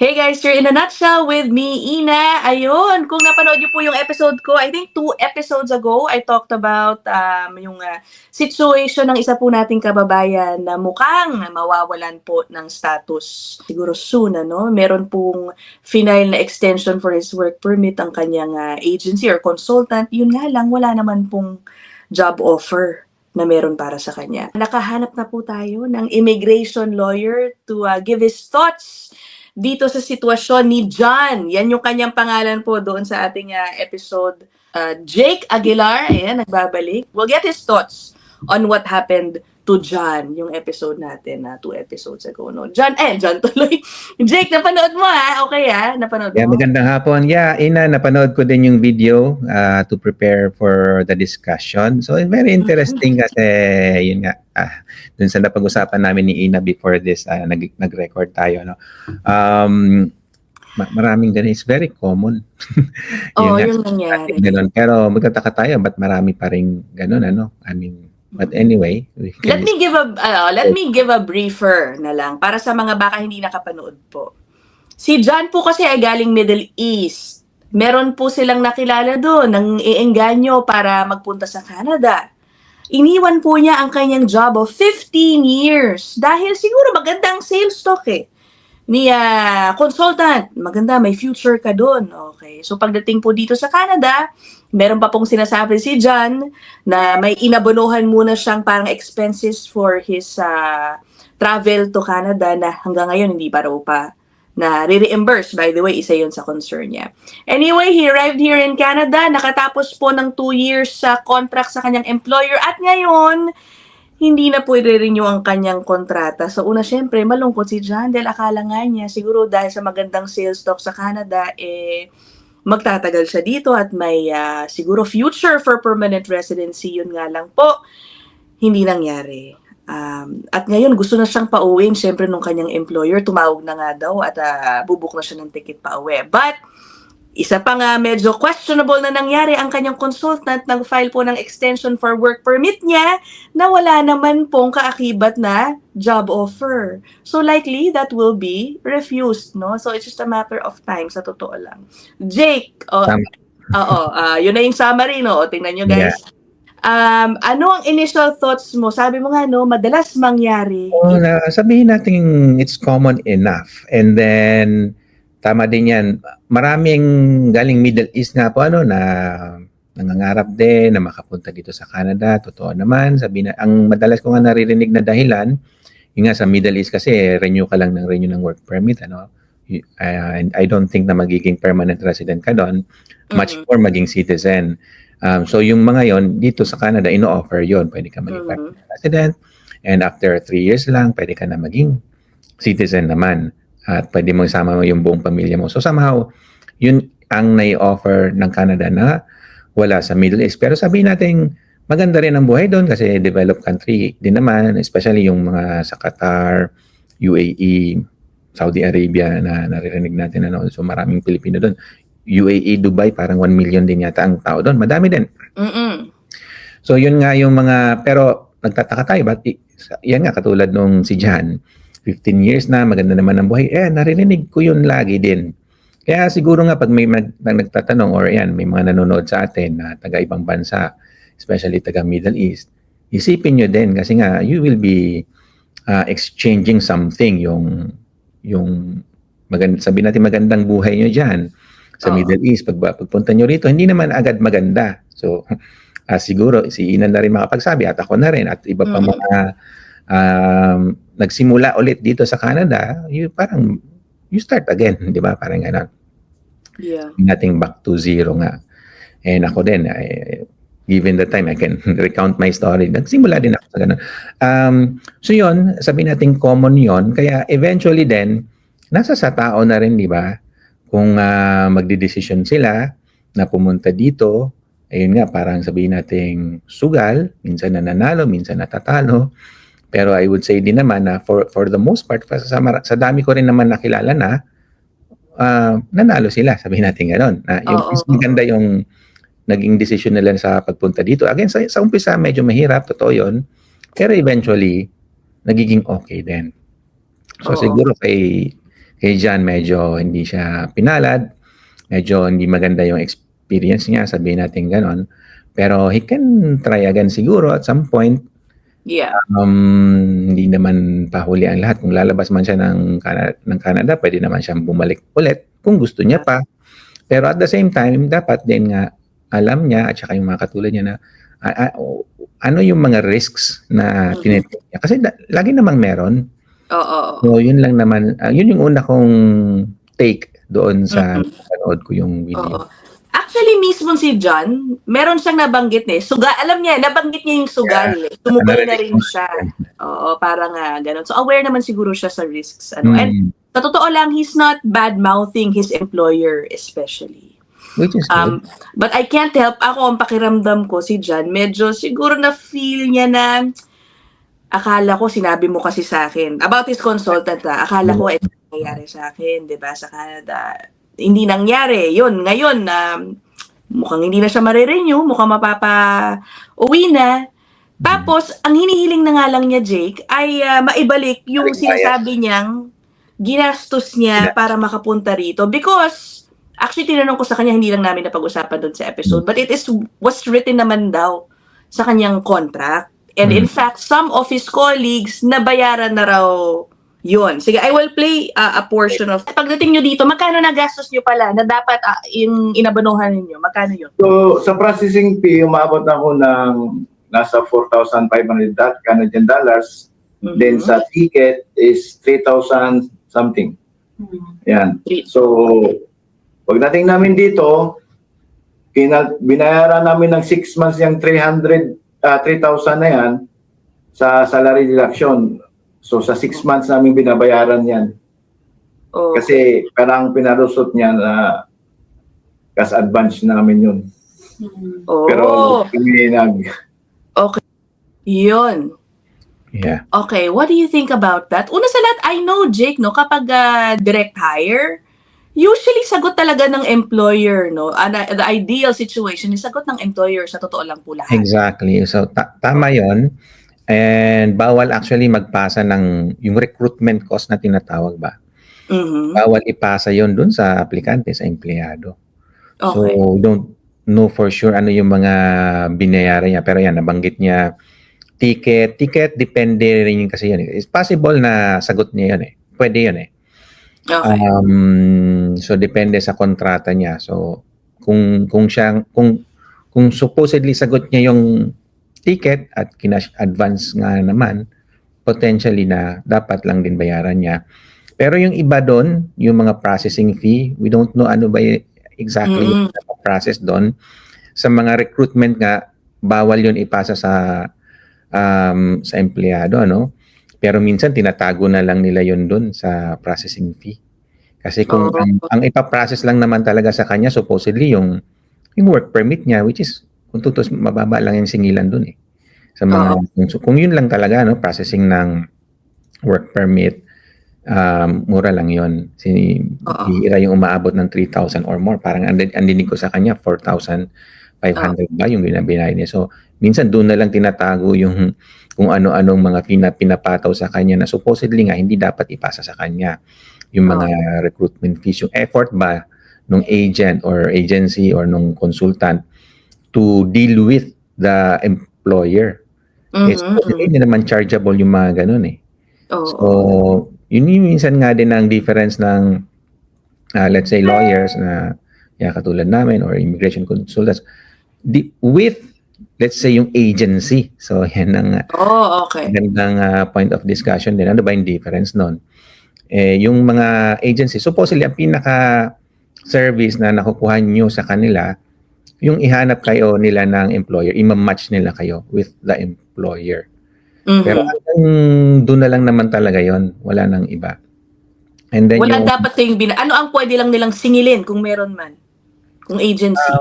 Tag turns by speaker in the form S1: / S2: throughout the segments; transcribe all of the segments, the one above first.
S1: Hey guys, you're in a nutshell with me, Ina. Ayun, kung napanood niyo po yung episode ko, I think 2 episodes ago, I talked about yung situation ng isa po nating kababayan na mukhang mawawalan po ng status siguro soon, ano? Meron pong final na extension for his work permit ang kanyang agency or consultant. Yun nga lang, wala naman pong job offer na meron para sa kanya. Nakahanap na po tayo ng immigration lawyer to give his thoughts dito sa sitwasyon ni John. Yan yung kanyang pangalan po doon sa ating episode. Jake Aguilar, ayan, nagbabalik. We'll get his thoughts on what happened to John, yung episode natin 2 episodes ago. No? John tuloy. Jake, napanood mo Okay napanood
S2: Yeah,
S1: mo?
S2: magandang hapon. Yeah, Ina, napanood ko din yung video to prepare for the discussion. So, very interesting kasi yun nga, dun sa napag-usapan namin ni Ina before this, nag-record tayo. No? Maraming ganun. It's very common.
S1: Yung nangyari.
S2: Ganun. Pero magtataka tayo, ba't marami pa rin ganun, ano? I mean, but anyway.
S1: Let me give a briefer na lang para sa mga baka hindi nakapanood po. Si John po kasi ay galing Middle East. Meron po silang nakilala doon ng iengganyo para magpunta sa Canada. Iniwan po niya ang kanyang job of 15 years dahil siguro magandang sales talk ni consultant. Maganda, may future ka doon. Okay. So pagdating po dito sa Canada, meron pa pong sinasabi si John na may inabonohan muna siyang parang expenses for his travel to Canada na hanggang ngayon hindi pa raw pa na re-reimburse. By the way, isa yun sa concern niya. Anyway, he arrived here in Canada. Nakatapos po ng 2 years sa contract sa kanyang employer. At ngayon, hindi na pwede renew ang kanyang kontrata. So una, syempre, malungkot si John dahil akala nga niya, siguro dahil sa magandang sales talk sa Canada, magtatagal siya dito at may siguro future for permanent residency. Yun nga lang po, hindi nangyari. At ngayon, gusto na siyang pauwiin, syempre, nung kanyang employer. Tumawag na nga daw at bubuk na siya ng ticket pauwi. But, isa pa nga medyo questionable na nangyari ang kanyang consultant, nag-file po ng extension for work permit niya na wala naman pong kaakibat na job offer. So, likely, that will be refused, no? So, it's just a matter of time, sa totoo lang. Jake, yun na yung summary, no? O, tingnan nyo, guys.
S2: Yeah.
S1: Ano ang initial thoughts mo? Sabi mo nga, no, madalas mangyari.
S2: Sabihin natin it's common enough. And then, tama din yan. Maraming galing Middle East nga po, na nangangarap din na makapunta dito sa Canada. Totoo naman. Sabihin na, ang madalas ko nga naririnig na dahilan, yung nga sa Middle East kasi, renew ng work permit, and I don't think na magiging permanent resident ka doon. Much more maging citizen. So yung mga yon dito sa Canada, ino-offer yon. Pwede ka maging permanent resident. And after 3 years lang, pwede ka na maging citizen naman. At pwede mo isama mo yung buong pamilya mo. So somehow, yun ang nai-offer ng Canada na wala sa Middle East. Pero sabihin natin, maganda rin ang buhay doon kasi developed country din naman, especially yung mga sa Qatar, UAE, Saudi Arabia na naririnig natin. So maraming Pilipino doon. UAE, Dubai, parang 1 million din yata ang tao doon. Madami din. So yun nga yung mga, pero nagtataka tayo, ba't yan nga katulad nung si John, 15 years na, maganda naman ang buhay. Naririnig ko yun lagi din. Kaya siguro nga pag may nagtatanong or may mga nanonood sa atin na taga ibang bansa, especially taga Middle East, isipin nyo din kasi nga you will be exchanging something yung sabihin natin magandang buhay nyo dyan sa Middle East. Pagpunta nyo rito, hindi naman agad maganda. So, siguro, si Ina na rin makapagsabi at ako na rin at iba pa mga nagsimula ulit dito sa Canada, you start again, di ba? Parang gano'n.
S1: Yeah.
S2: Nothing back to zero nga. And ako din, given the time, I can recount my story. Nagsimula din ako sa gano'n. So yun, sabihin natin common yun. Kaya eventually din, nasa sa tao na rin, di ba? Kung magdidesisyon sila na pumunta dito, ayun nga, parang sabihin natin sugal, minsan nananalo, minsan natatalo. Pero I would say din naman na for the most part, sa dami ko rin naman nakilala na nanalo sila, sabihin natin gano'n. Maganda yung naging decision nila sa pagpunta dito. Again, sa umpisa, medyo mahirap, totoo yun. Pero eventually, nagiging okay din. So siguro kay John medyo hindi siya pinalad, medyo hindi maganda yung experience niya, sabihin natin ganon. Pero he can try again siguro at some point.
S1: Yeah.
S2: Hindi naman pahuli ang lahat. Kung lalabas man siya ng Canada, pwede naman siyang bumalik ulit kung gusto niya pa. Pero at the same time, dapat din nga alam niya at saka yung mga katulad niya na ano yung mga risks na tinitake niya. Kasi lagi namang meron.
S1: Oo.
S2: So yun lang naman, yun yung una kong take doon sa panood ko yung video.
S1: Oo. Actually, mismo si John, meron siyang nabanggit alam niya, nabanggit niya yung sugal. Sumugal na rin siya. Oo, parang ganun. So, aware naman siguro siya sa risks. And sa totoo lang, he's not bad-mouthing his employer especially.
S2: Which is good.
S1: But I can't help, ako ang pakiramdam ko, si John, medyo siguro na-feel niya na, akala ko, sinabi mo kasi sa akin, about his consultant akala ko, ito nangyayari sa akin, di ba, sa Canada. Hindi nangyari. Yun, ngayon, mukhang hindi na siya marirenew, mukhang mapapa-uwi na. Tapos, ang hinihiling na nga lang niya, Jake, ay maibalik yung sinasabi niyang ginastos niya para makapunta rito. Because, actually, tinanong ko sa kanya, hindi lang namin napag-usapan doon sa episode, but was written naman daw sa kanyang contract. And in fact, some of his colleagues, nabayaran na raw yun. Sige, I will play a portion of... Pagdating nyo dito, magkano nagastos nyo pala na dapat yung inabanuhan ninyo? Magkano yun?
S3: So, sa processing fee, umabot ako ng nasa 4,500 Canadian dollars. Then sa ticket is 3,000 something. Yan. So, pagdating namin dito, binayaran namin ng 6 months yung 3,000 na yan sa salary deduction. So, sa 6 months namin binabayaran yan.
S1: Okay.
S3: Kasi parang pinarusot niya na cash advance namin yun. Pero kami
S1: Okay. Yun.
S2: Yeah.
S1: Okay, what do you think about that? Una sa lahat, I know, Jake, no, kapag direct hire, usually sagot talaga ng employer, no? The ideal situation is sagot ng employer, sa totoo lang po lahat.
S2: Exactly. So, tama yon. And bawal actually magpasa ng yung recruitment cost na tinatawag ba? Bawal ipasa yon dun sa aplikante, sa empleyado.
S1: Okay.
S2: So, don't know for sure ano yung mga binayaran niya. Pero yan, nabanggit niya ticket, depende rin yun kasi yun. It's possible na sagot niya yun Pwede yun
S1: Okay.
S2: So, depende sa kontrata niya. So, kung supposedly sagot niya yung ticket at kinash advance nga naman, potentially na dapat lang din bayaran niya. Pero yung iba doon, yung mga processing fee, we don't know ano ba exactly yung process doon. Sa mga recruitment nga, bawal yun ipasa sa empleyado, ano? Pero minsan tinatago na lang nila yun doon sa processing fee. Kasi kung ang ipaprocess lang naman talaga sa kanya, supposedly yung work permit niya, which is kung tutos, mababa lang yung singilan dun sa mga kung yun lang talaga, no, processing ng work permit, mura lang yun. Bihira yung umaabot ng 3,000 or more. Parang andinig ko sa kanya 4,500 ba yung binayad niya. So minsan doon na lang tinatago yung kung ano-anong mga pinapataw sa kanya na supposedly nga hindi dapat ipasa sa kanya yung mga recruitment fees, yung effort ba nung agent or agency or nung consultant to deal with the employer. Hindi naman chargeable yung mga ganun So, yun yung minsan nga din ang difference ng let's say lawyers na katulad namin or immigration consultants with let's say yung agency. So, yan ang gandang point of discussion din. Ano ba yung difference nun? Yung mga agency, supposedly ang pinaka-service na nakukuha nyo sa kanila, yung ihanap kayo nila ng employer, i-match nila kayo with the employer. Pero doon na lang naman talaga yon, wala nang iba. And then
S1: wala dapat yung ano ang pwede lang nilang singilin kung meron man? Kung agency?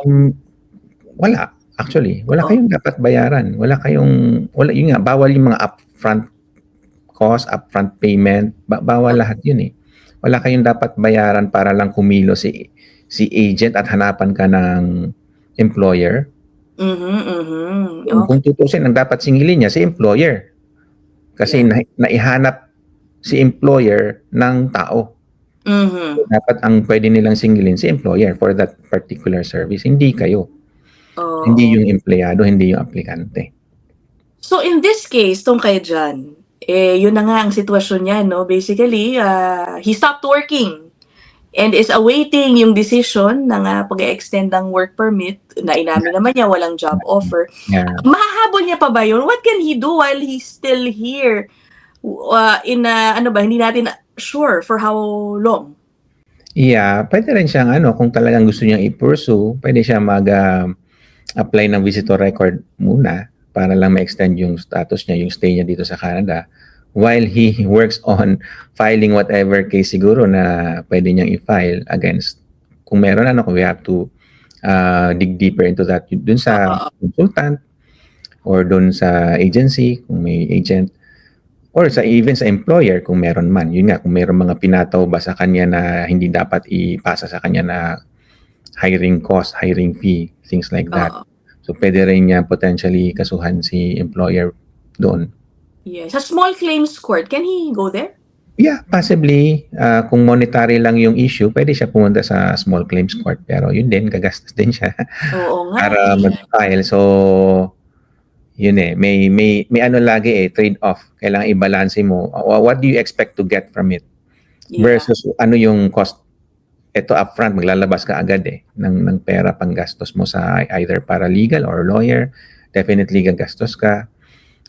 S2: Wala. Actually, wala kayong dapat bayaran. Wala yun nga, bawal yung mga upfront cost, upfront payment, bawal lahat yun Wala kayong dapat bayaran para lang kumilo si agent at hanapan ka ng employer. Kung tutusin, ang dapat singilin niya si employer. Kasi naihanap si employer ng tao.
S1: Mhm.
S2: Dapat ang pwede nilang singilin si employer for that particular service, hindi kayo. Hindi
S1: Oo.
S2: yung empleyado, hindi yung aplikante.
S1: So in this case, tong kay John, yun na nga ang sitwasyon niya, no? Basically, he stopped working and is awaiting yung decision ng pag-extend ng work permit na inamin naman niya walang job offer.
S2: Yeah.
S1: Mahahabol niya pa ba yun? What can he do while he's still here? Hindi natin sure for how long.
S2: Yeah, pwede rin siyang kung talagang gusto niyang i-pursue, pwede siya apply ng visitor record muna para lang ma-extend yung status niya, yung stay niya dito sa Canada while he works on filing whatever case siguro na pwede niyang i-file against. Kung meron kung we have to dig deeper into that dun sa consultant or dun sa agency kung may agent or even sa employer kung meron man. Yun nga, kung meron mga pinataw ba sa kanya na hindi dapat ipasa sa kanya na hiring cost, hiring fee, things like that. So, pwede rin niya potentially kasuhan si employer doon.
S1: Yes. Sa small claims court, can he go there?
S2: Yeah, possibly. Kung monetary lang yung issue, pwede siya pumunta sa small claims court. Pero yun din, gagastos din siya
S1: Oo nga.
S2: para mag-file. So, yun may lagi trade-off. Kailangan i-balance mo. What do you expect to get from it?
S1: Yeah.
S2: Versus ano yung cost. Ito upfront, maglalabas ka agad ng pera pang gastos mo sa either paralegal or lawyer. Definitely gagastos ka.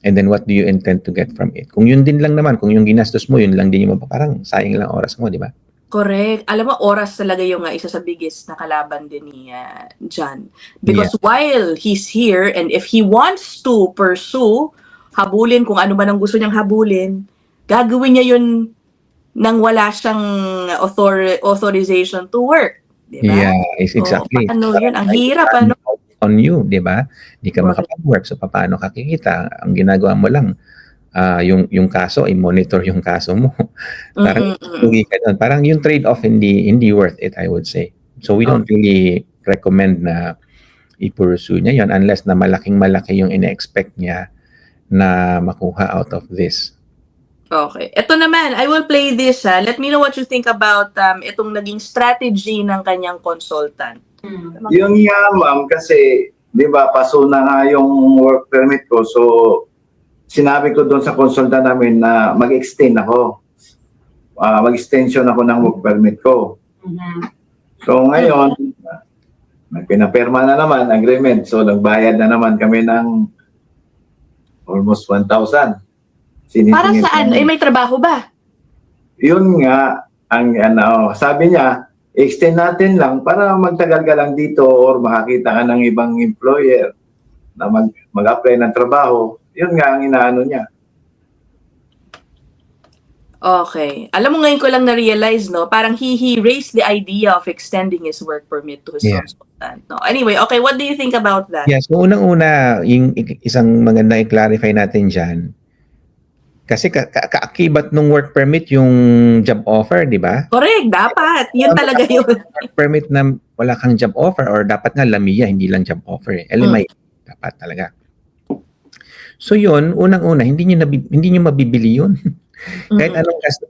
S2: And then what do you intend to get from it? Kung yun din lang naman, kung yung ginastos mo, yun lang din yung parang sayang lang oras mo, di ba?
S1: Correct. Alam mo, oras talaga yung isa sa biggest na kalaban din ni John. Because while he's here and if he wants to pursue, habulin kung ano man ang gusto niyang habulin, gagawin niya yun nang wala siyang authorization to work. Diba?
S2: Yeah, exactly.
S1: Paano yun? Ang hirap, ano?
S2: On you, di ba? Hindi ka makapag-work. So, paano ka kikita? Ang ginagawa mo lang, yung kaso, i-monitor yung kaso mo. Parang parang yung trade-off hindi worth it, I would say. So we don't really recommend na i-pursue niya yon unless na malaki yung ina-expect niya na makuha out of this.
S1: Okay. Ito naman, I will play this. Let me know what you think about itong naging strategy ng kanyang consultant.
S3: Yun nga, ma'am, kasi di ba paso na nga yung work permit ko. So sinabi ko doon sa consultant namin na mag-extend ako. Mag-extension ako ng work permit ko. So ngayon, may pinaperma na naman, agreement. So nagbayad na naman kami ng almost 1,000.
S1: Para saan? May trabaho ba?
S3: Yun nga, ang sabi niya, extend natin lang para magtagal ka lang dito or makakita ka ng ibang employer na mag-apply ng trabaho. Yun nga ang inaano niya.
S1: Okay. Alam mo, ngayon ko lang na-realize, no? Parang he raised the idea of extending his work permit to his consultant. No? Anyway, okay, what do you think about that?
S2: Yes, so unang-una, yung isang maganda i-clarify natin dyan, kasi kaakibat nung work permit yung job offer, di ba?
S1: Correct, dapat. Yun talaga yun.
S2: Work permit na wala kang job offer or dapat nga LMIA, hindi lang job offer. LMIA, dapat talaga. So yun, unang-una, hindi nyo mabibili yun. Kahit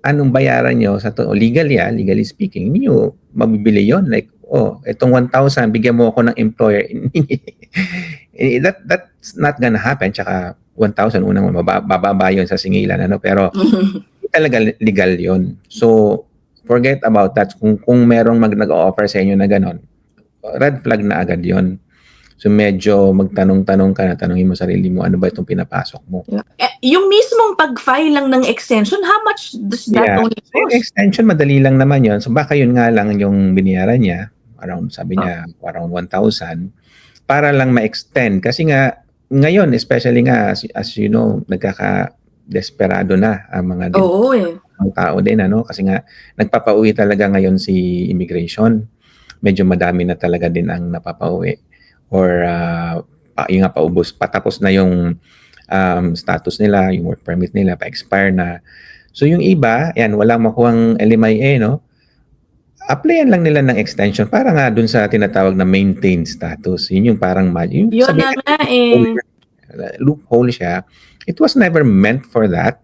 S2: anong bayaran nyo, legally speaking, hindi nyo mabibili yun. Like, itong 1,000, bigyan mo ako ng employer. That's not gonna happen. Tsaka 1,000, unang bababa yun sa singilan. Pero talaga legal yun. So, forget about that. Kung merong nag-offer sa inyo na ganon, red flag na agad yun. So medyo magtanong-tanong ka na, tanongin mo sarili mo, ano ba itong pinapasok mo?
S1: Yung mismong pag-file lang ng extension, how much does that only cost?
S2: Yung extension, madali lang naman yun. So baka yun nga lang yung biniyaran niya, sabi niya, around 1,000, para lang ma-extend. Kasi nga, ngayon, especially nga, as you know, nagkaka-desperado na ang mga tao din, Kasi nga, nagpapauwi talaga ngayon si immigration. Medyo madami na talaga din ang napapauwi. Or yung nga paubos, patapos na yung status nila, yung work permit nila, pa-expire na. So yung iba, walang makuhang LMIA, applyan lang nila ng extension para nga dun sa tinatawag na maintain status. Yun yung parang
S1: yun na nga
S2: loophole siya. It was never meant for that.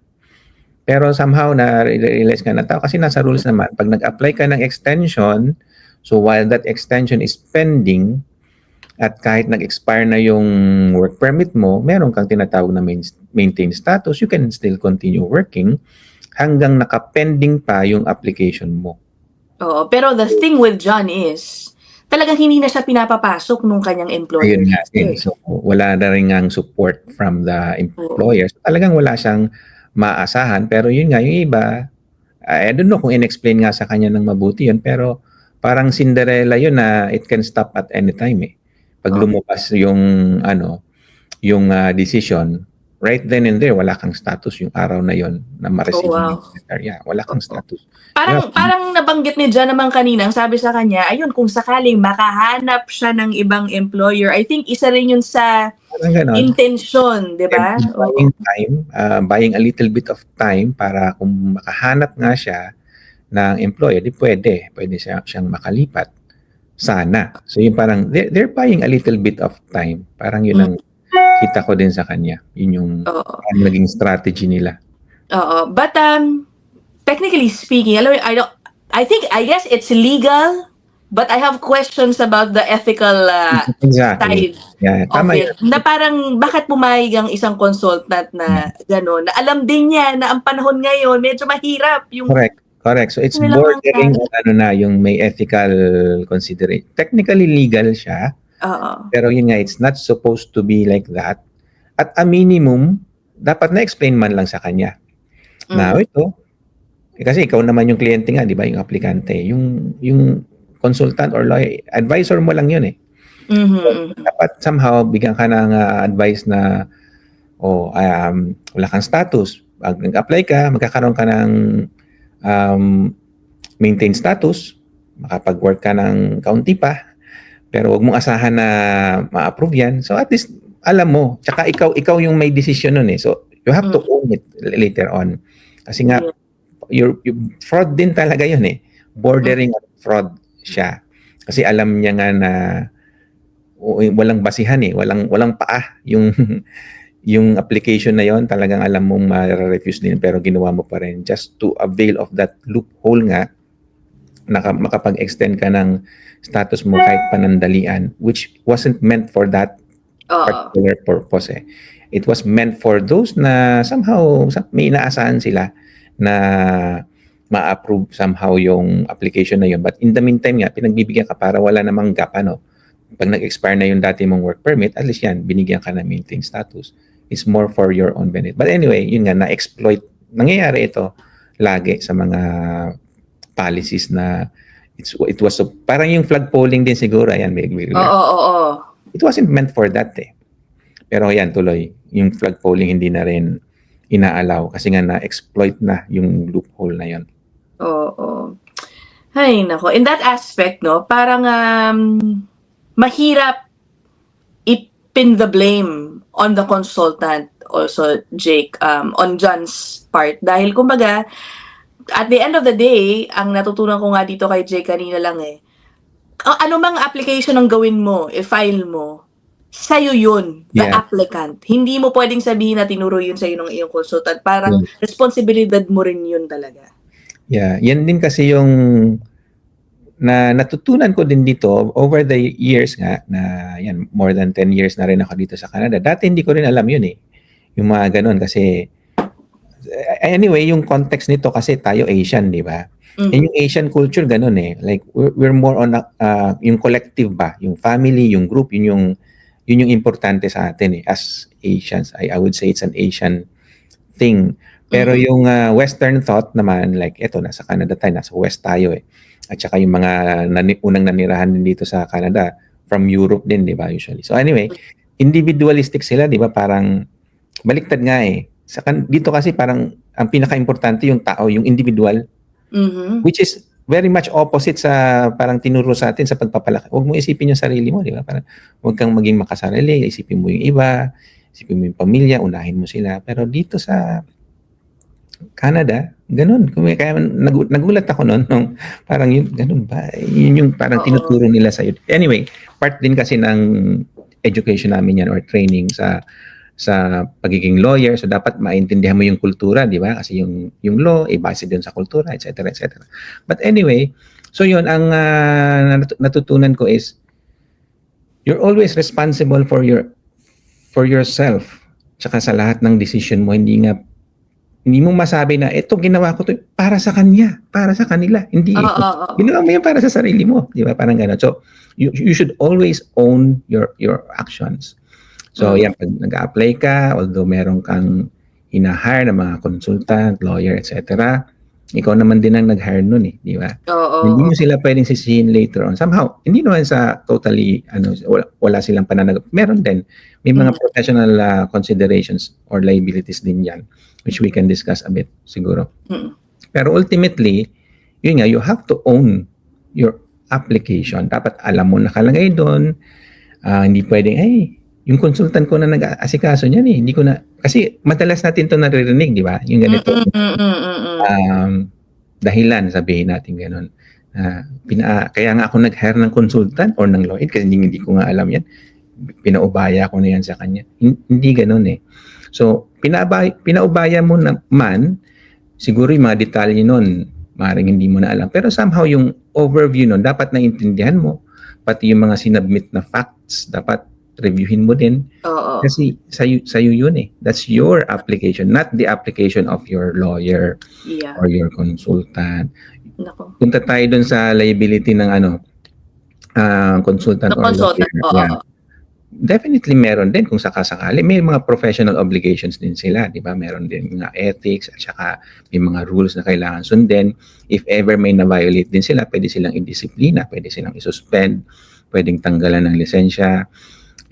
S2: Pero somehow na-realize ka na tao kasi nasa rules naman, pag nag-apply ka ng extension, so while that extension is pending, at kahit nag-expire na yung work permit mo, meron kang tinatawag na maintain status, you can still continue working hanggang naka-pending pa yung application mo.
S1: Oo, pero the thing with John is, talagang hindi na siya pinapapasok nung kanyang employer.
S2: Ayun nga din. So, wala na rin ang support from the employer. So, talagang wala siyang maasahan. Pero yun nga, yung iba, I don't know kung in-explain nga sa kanya ng mabuti yun, pero parang Cinderella yun na it can stop at any time eh. Pag lumabas yung, yung decision, right then and there, wala kang status yung araw na yun na ma-receive
S1: wow.
S2: Yeah, wala kang status.
S1: Parang nabanggit ni John naman kanina, ang sabi sa kanya, ayun, kung sakaling makahanap siya ng ibang employer, I think isa rin yun sa intention, di ba?
S2: Buying time, buying a little bit of time para kung makahanap nga siya ng employer, di pwede siyang makalipat. Sana. So yung parang, they're buying a little bit of time. Parang yun ang kita ko din sa kanya. Yun yung naging strategy nila.
S1: Oo. But, technically speaking, I guess it's legal, but I have questions about the ethical
S2: exactly.
S1: side
S2: Tama
S1: of it. Na parang, bakit pumayag ang isang consultant na gano'n? Na alam din niya na ang panahon ngayon, medyo mahirap. Yung
S2: Correct. So it's bordering on yung may ethical consideration. Technically legal siya. Pero yun nga, it's not supposed to be like that. At a minimum, dapat na-explain man lang sa kanya. Na ito, kasi ikaw naman yung kliyente nga, di ba, yung aplikante. Yung consultant or lawyer, advisor mo lang yun eh. So, dapat somehow bigyan ka ng advice na wala kang status. Pag nag-apply ka, magkakaroon ka ng maintain status, makapag-work ka ng kaunti pa, pero wag mong asahan na ma-approve yan. So at least alam mo, tsaka ikaw yung may decision nun eh. So you have to own it later on. Kasi nga, fraud din talaga yun eh. Bordering on fraud siya. Kasi alam niya nga na walang basihan eh, walang paa yung application na yon, talagang alam mong ma-refuse din pero ginawa mo pa rin just to avail of that loophole nga makapag-extend ka ng status mo kahit panandalian, which wasn't meant for that particular purpose eh. It was meant for those na somehow may inaasahan sila na ma-approve somehow yung application na yun. But in the meantime nga, pinagbibigyan ka para wala namang gap pag nag-expire na yung dati mong work permit, at least yan, binigyan ka na maintain status. It's more for your own benefit. But anyway, yun nga, na-exploit. Nangyayari ito lagi sa mga policies na it was parang yung flag polling din siguro. Ayan,
S1: Oo.
S2: It wasn't meant for that eh. Pero yan, tuloy. Yung flag polling hindi na rin inaalaw kasi nga na-exploit na yung loophole na yun.
S1: Oo. Ay, nako. In that aspect, no, parang mahirap i-pin the blame on the consultant also, Jake, on John's part. Dahil kumbaga, at the end of the day, ang natutunan ko nga dito kay Jake kanina lang eh, ano mang application ang gawin mo, i-file mo, sa'yo yun, the applicant. Hindi mo pwedeng sabihin na tinuro yun sa'yo ng iyong consultant. Parang responsibilidad mo rin yun talaga.
S2: Yeah, yan din kasi yung na natutunan ko din dito over the years nga na yan, more than 10 years na rin ako dito sa Canada. Dati hindi ko rin alam yun eh. Yung mga ganun kasi anyway, yung context nito kasi tayo Asian, di ba? And yung Asian culture ganun eh. Like we're more on yung collective ba, yung family, yung group, yun yung importante sa atin eh as Asians. I would say it's an Asian thing. Pero yung Western thought naman, like eto, nasa Canada tayo, nasa West tayo eh. At saka yung mga unang nanirahan din dito sa Canada, from Europe din, di ba, usually. So anyway, individualistic sila, di ba, parang baliktad nga eh. Dito kasi parang ang pinaka-importante yung tao, yung individual, which is very much opposite sa parang tinuro sa atin sa pagpapalaki. Huwag mo isipin yung sarili mo, di ba? Parang huwag kang maging makasarili, isipin mo yung iba, isipin mo yung pamilya, unahin mo sila. Pero dito sa Canada, ganun. Kaya nagulat ako noon, parang yun, ganun ba? Yun yung parang tinuturo nila sa'yo. Anyway, part din kasi ng education namin yan or training sa sa pagiging lawyer. So dapat maintindihan mo yung kultura, di ba? Kasi yung law base din sa kultura, etc. etc. But anyway, so yun ang natutunan ko is you're always responsible for yourself. Tsaka sa lahat ng decision mo, hindi mo masabi na ito ginawa ko to para sa kanya, para sa kanila. Hindi. Ginawa mo yan para sa sarili mo, di ba? Parang gano'n. So you should always own your actions. So yan, pag nag-a-apply ka, although meron kang hinahire na mga consultant, lawyer, etc., ikaw naman din ang nag-hire nun di ba? Hindi mo sila pwedeng sisihin later on. Somehow, hindi naman sa totally, wala silang pananagot. Meron din. May mga professional considerations or liabilities din yan, which we can discuss a bit siguro. Pero ultimately, yun nga, you have to own your application. Dapat alam mo nakalagay doon. Hindi pwedeng, yung consultant ko na nag-asikaso niyan hindi ko na, kasi madalas natin to naririnig, di ba? Yung ganito. Dahilan, sabihin natin ganun. Kaya nga ako nag-hire ng consultant or ng lawyer kasi hindi ko nga alam yan. Pinaubaya ko na yan sa kanya. Hindi ganun So, pinaubaya mo naman, siguro yung mga detalye nun, maaaring hindi mo na alam. Pero somehow yung overview nun, dapat naintindihan mo. Pati yung mga sinubmit na facts, dapat reviewin mo din. Kasi sa'yo yun That's your application, not the application of your lawyer or your consultant. Punta tayo dun sa liability ng consultant or lawyer. Definitely meron din kung sakasakali. May mga professional obligations din sila, di ba? Meron din mga ethics at saka may mga rules na kailangan sundin. If ever may na-violate din sila, pwede silang i-disiplina, pwede silang i-suspend, pwedeng tanggalan ng lisensya.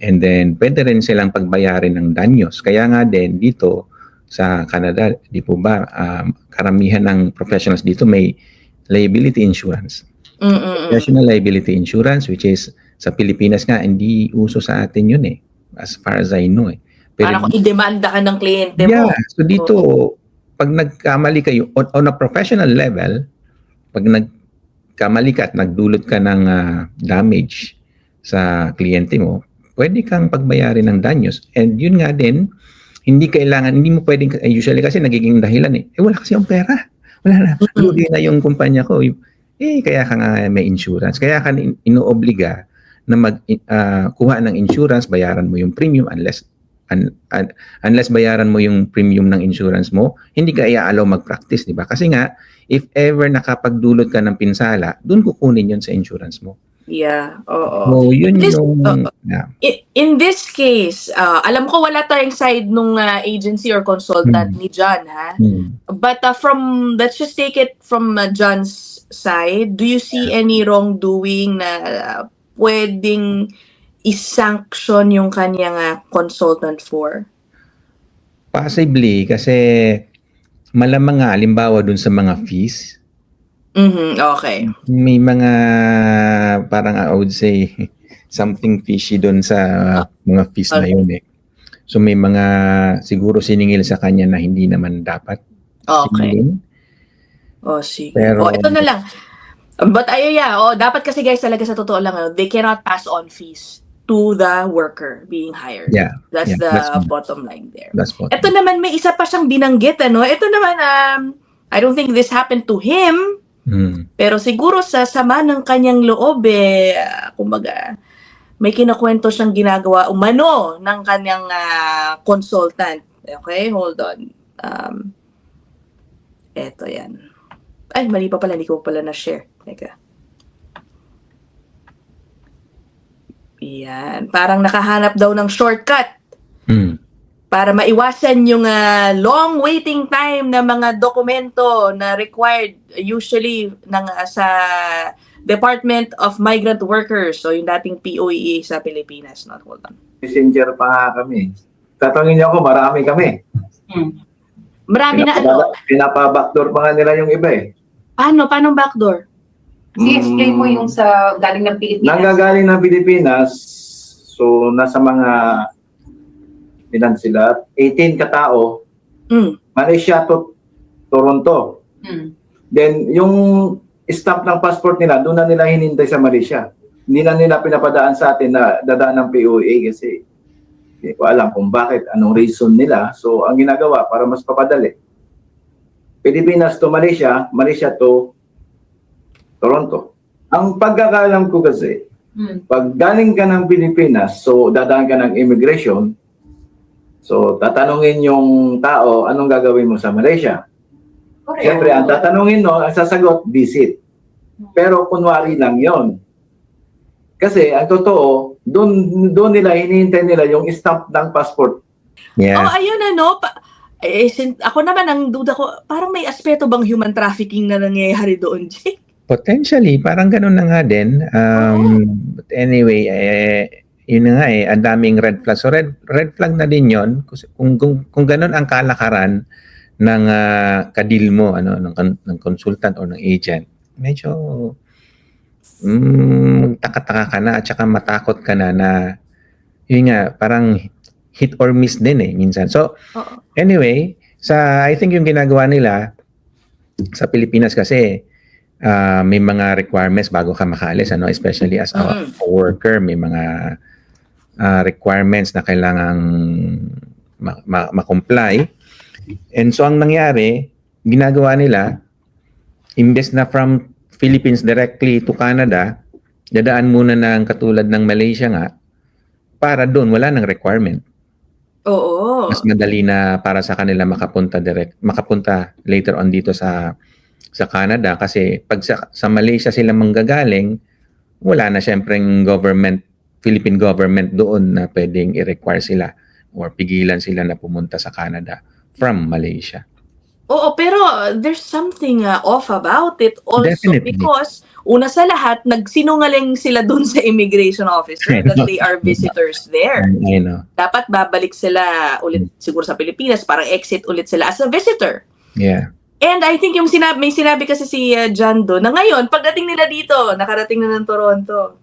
S2: And then, pwede rin silang pagbayarin ng danyos. Kaya nga din, dito sa Canada, di po ba, karamihan ng professionals dito may liability insurance. Professional liability insurance, which is, sa Pilipinas nga, hindi uso sa atin yun as far as I know Pero,
S1: para kung i-demanda ka ng kliyente mo.
S2: Yeah, so dito, pag nagkamali kayo, on a professional level, pag nagkamali ka at nagdulot ka ng damage sa kliyente mo, pwede kang pagbayarin ng danyos. And yun nga din, hindi mo pwedeng, usually kasi nagiging dahilan wala kasi yung pera. Wala na, lugi na yung kumpanya ko. Kaya ka nga may insurance. Kaya ka inoobliga na kuha ng insurance, bayaran mo yung premium unless bayaran mo yung premium ng insurance mo, hindi ka i-allow mag-practice, di ba? Kasi nga, if ever nakapagdulot ka ng pinsala, dun kukunin yun sa insurance mo.
S1: Yeah,
S2: So, yun
S1: in this case, alam ko wala tayong side nung agency or consultant ni John, ha? But let's just take it from John's side. Do you see any wrongdoing na pwedeng i-sanction yung kanyang consultant for?
S2: Possibly, kasi malamang nga, halimbawa dun sa mga fees,
S1: okay.
S2: may mga parang I would say something fishy doon sa mga fees na yun So may mga siguro siningil sa kanya na hindi naman dapat singilin.
S1: Sige.
S2: Pero,
S1: ito na lang. But dapat kasi guys talaga sa totoo lang, they cannot pass on fees to the worker being hired. That's the bottom line there. Ito naman, may isa pa siyang binanggit, Ito naman, I don't think this happened to him, pero siguro sa sama ng kanyang loob, kumbaga, may kinakwento siyang ginagawa umano ng kanyang consultant. Okay, hold on. Eto yan. Ay, mali pa pala, hindi ko pala na-share. Teka. Yan. Parang nakahanap daw ng shortcut para maiwasan yung long waiting time na mga dokumento na required usually sa Department of Migrant Workers, so yung dating POEA sa Pilipinas. Hold on.
S3: Messenger pa nga kami. Tatangin niyo ako, marami kami.
S1: Marami na
S3: Pinapa-backdoor pa nga nila yung iba
S1: Paano backdoor?
S4: I-explain mo yung sa galing ng Pilipinas.
S3: Nanggagaling ng Pilipinas, so nasa mga ilan sila? 18 katao. Malaysia to Toronto. Then yung stamp ng passport nila, doon na nila hinintay sa Malaysia. Hindi na nila pinapadaan sa atin na dadaan ng POA kasi Hindi ko alam kung bakit, anong reason nila. So, ang ginagawa para mas papadali, Pilipinas to Malaysia, Malaysia to Toronto. Ang pagkakaalam ko kasi, pag galing ka ng Pilipinas, so dadaan ka ng immigration, so tatanungin yung tao, anong gagawin mo sa Malaysia? Siyempre, ang tatanungin no, ang sasagot, visit. Pero kunwari lang yon. Kasi ang totoo, doon nila, hinihintay nila yung stamp ng passport.
S2: Yeah.
S1: Oh, ayun ako naman ang duda ko, parang may aspeto bang human trafficking na nangyayari doon, Jake?
S2: Potentially, parang ganun na nga din. But anyway, yun na nga ang daming red flag. So red flag na din yon kung ganun ang kalakaran ng kadil mo, ng consultant or ng agent. Medyo magtaka-taka ka na at saka matakot ka na yun nga, parang hit or miss din minsan. So, anyway, I think yung ginagawa nila sa Pilipinas kasi may mga requirements bago ka makaalis, especially as a worker, may mga requirements na kailangang ma-comply. And so, ang nangyari, ginagawa nila, imbes na from Philippines directly to Canada, dadaan muna ng katulad ng Malaysia nga, para doon wala nang requirement.
S1: Oo.
S2: Mas madali na para sa kanila makapunta later on dito sa Canada kasi pag sa Malaysia sila manggagaling, wala na syempreng Philippine government doon na pwedeng i-require sila or pigilan sila na pumunta sa Canada from Malaysia.
S1: Oo, pero there's something off about it also.
S2: Definitely.
S1: Because una sa lahat, nagsinungaling sila dun sa immigration officer that they are visitors there.
S2: I know.
S1: Dapat babalik sila ulit siguro sa Pilipinas, parang exit ulit sila as a visitor.
S2: Yeah.
S1: And I think may sinabi kasi si John doon na ngayon, pagdating nila dito, nakarating na ng Toronto,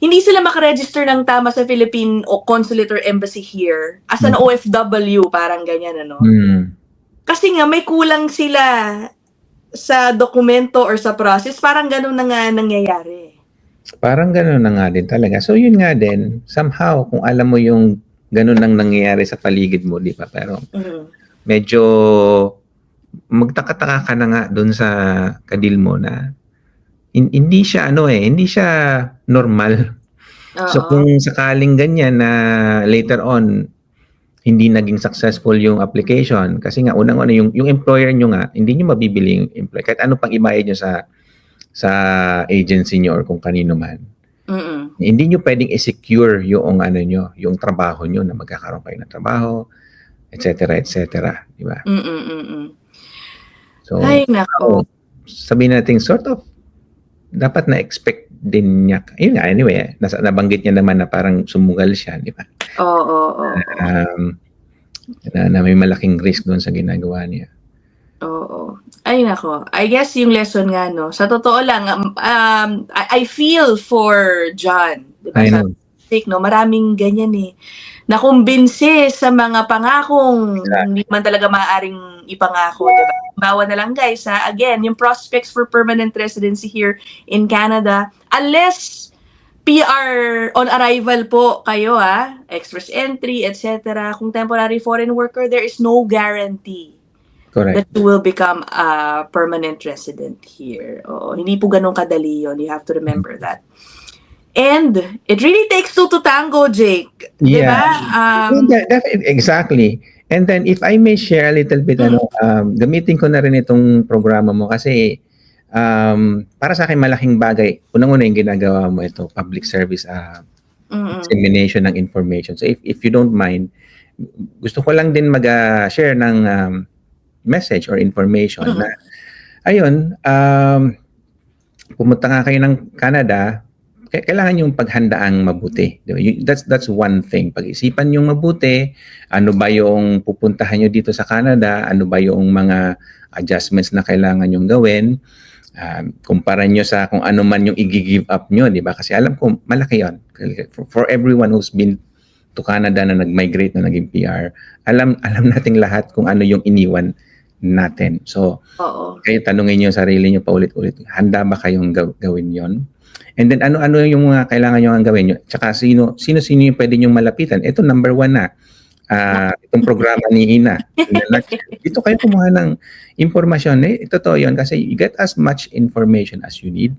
S1: hindi sila makaregister ng tama sa Philippine o consulate or embassy here as an OFW, parang ganyan, Kasi nga may kulang sila sa dokumento or sa process, parang ganun na nga nangyayari.
S2: Parang ganun na nga din talaga. So yun nga din, somehow, kung alam mo yung ganun nang nangyayari sa paligid mo, di ba? Pero medyo magtaka-taka ka na nga dun sa kadil mo na hindi siya hindi siya normal. So kung sakaling ganyan na later on, hindi naging successful yung application kasi nga unang-una yung employer nyo nga hindi nyo mabibili yung employer kahit ano pang ibayad nyo sa agency nyo or kung kanino man. Hindi nyo pwedeng i-secure yung yung trabaho nyo na magkakaroon kayo ng trabaho, etc. di ba? So
S1: ay nako,
S2: sabihin natin sort of dapat na expect din niya. Ayun nga, anyway, nabanggit niya naman na parang sumugal siya, di ba?
S1: Oo.
S2: Na may malaking risk doon sa ginagawa niya.
S1: Oo. Ay nako. I guess yung lesson nga, sa totoo lang, I feel for John. Diba?
S2: I know.
S1: Maraming ganyan nakumbinsi sa mga pangakong hindi man talaga maaaring ipangako. Diba? Bawa na lang guys, again, yung prospects for permanent residency here in Canada, unless PR on arrival po kayo, express entry, etc. Kung temporary foreign worker, there is no guarantee
S2: Correct.
S1: that you will become a permanent resident here. Oo, hindi po ganun kadali yun. You have to remember that. And it really takes two to tango, Jake.
S2: Yeah.
S1: Diba?
S2: Exactly. And then if I may share a little bit, gamitin ko na rin itong programa mo kasi para sa akin malaking bagay. Unang-una yung ginagawa mo ito, public service dissemination ng information. So if you don't mind, gusto ko lang din mag-share ng message or information na ayun, pumunta nga kayo ng Canada, kailangan yung paghandaang mabuti. Diba? That's one thing. Pag-isipan yung mabuti, ano ba yung pupuntahan nyo dito sa Canada, ano ba yung mga adjustments na kailangan yung gawin, kumpara nyo sa kung ano man yung i-give up nyo, di ba? Kasi alam ko, malaki yun. For everyone who's been to Canada na nag-migrate, na naging PR, alam nating lahat kung ano yung iniwan natin. So, kayo tanungin nyo sarili nyo paulit-ulit, handa ba kayong gawin yon? And then ano-ano yung mga kailangan nyo ang gawin nyo. Tsaka sino yung pwede nyong malapitan. Ito number 1 na. Itong programa ni Ina. Dito kayo kumuha ng impormasyon. Totoo yun kasi you get as much information as you need.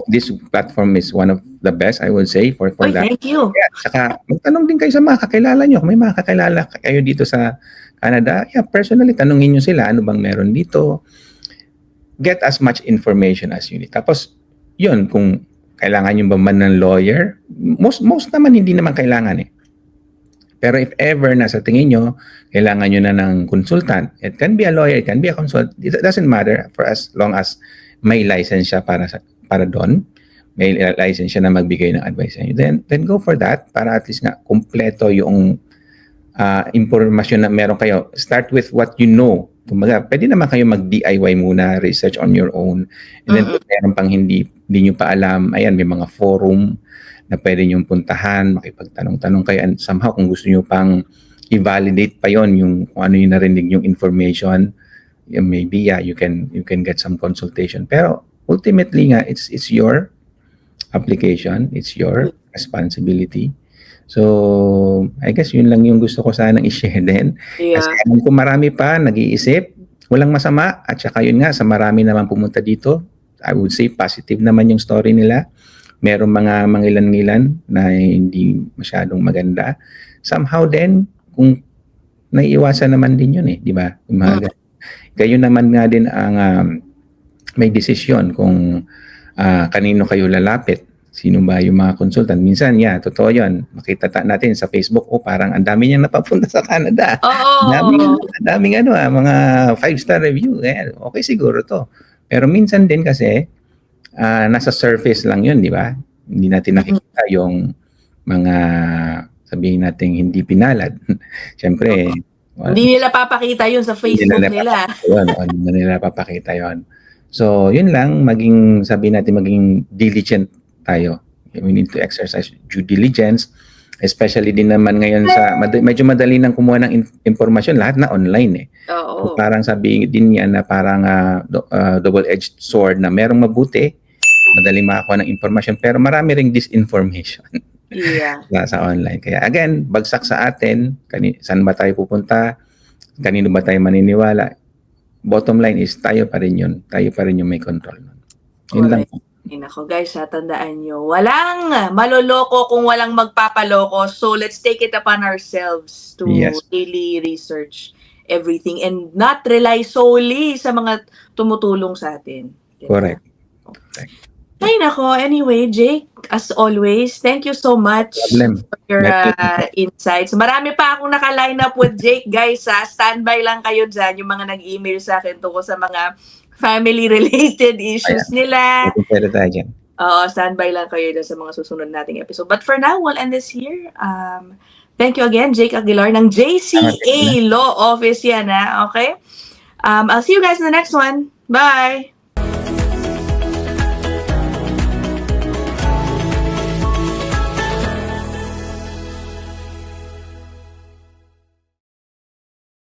S2: This platform is one of the best, I would say, for
S1: Oy,
S2: that.
S1: thank you.
S2: Yeah, tsaka magtanong din kayo sa mga kakilala nyo. Kung may mga kakilala kayo dito sa Canada, personally, tanongin nyo sila, ano bang meron dito. Get as much information as you need. Tapos, yun, kung kailangan nyo ba man ng lawyer, most naman hindi naman kailangan eh. Pero if ever nasa tingin nyo, kailangan nyo na ng consultant, it can be a lawyer, it can be a consultant, it doesn't matter for as long as may license siya para doon, may license siya na magbigay ng advice sa inyo, then go for that para at least nga kumpleto yung impormasyon na meron kayo. Start with what you know. Kumbaga, pwede naman kayo mag-DIY muna, research on your own. And then kung meron pang hindi nyo pa alam, ayan, may mga forum na pwede nyo puntahan, makipagtanong-tanong kayo, and somehow kung gusto nyo pang i-validate pa yon yung kung ano yung narinig yung information, maybe you can get some consultation. Pero ultimately nga, it's your application, it's your responsibility. So, I guess yun lang yung gusto ko sanang i-share din.
S1: Yeah.
S2: Kasi alam ko marami pa nag-iisip, walang masama, at saka yun nga, sa marami naman pumunta dito, I would say positive naman yung story nila. Merong mga mangilan-ngilan na hindi masyadong maganda. Somehow din, kung naiiwasan naman din yun di ba? Kayo naman nga din ang may desisyon kung kanino kayo lalapit. Sino ba yung mga consultant? Minsan, totoo yun. Makita natin sa Facebook, parang ang dami niyang napapunta sa Canada.
S1: Oo.
S2: Daming mga 5-star review. Okay siguro to. Pero minsan din kasi, nasa surface lang yun, di ba? Hindi natin nakikita yung mga, sabihin natin, hindi pinalad. Siyempre,
S1: hindi nila papakita yun sa Facebook nila.
S2: Hindi nila papakita yun. So, yun lang, sabihin natin, maging diligent tayo. We need to exercise due diligence, especially din naman ngayon medyo madali nang kumuha ng impormasyon, lahat na online
S1: Oo.
S2: So, parang sabihin din niya na parang double-edged sword na merong mabuti, madaling makakuha ng impormasyon, pero marami ring disinformation sa online. Kaya again, bagsak sa atin, saan ba tayo pupunta, kanino ba tayo maniniwala, bottom line is tayo pa rin yun. Tayo pa rin yung may control nun. Yun lang.
S1: Nako guys, tandaan nyo, walang maloloko kung walang magpapaloko. So let's take it upon ourselves to really research everything and not rely solely sa mga tumutulong sa atin.
S2: Correct.
S1: Ay nako, anyway, Jake, as always, thank you so much for your insights. Marami pa akong naka-line up with Jake, guys. Standby lang kayo dyan, yung mga nag-email sa akin tungkol sa mga family-related issues nila.
S2: Pwede tayo dyan.
S1: Standby lang kayo dyan sa mga susunod nating episode. But for now, we'll end this here. Thank you again, Jake Aguilar ng JCA Law Office yan, okay? I'll see you guys in the next one. Bye!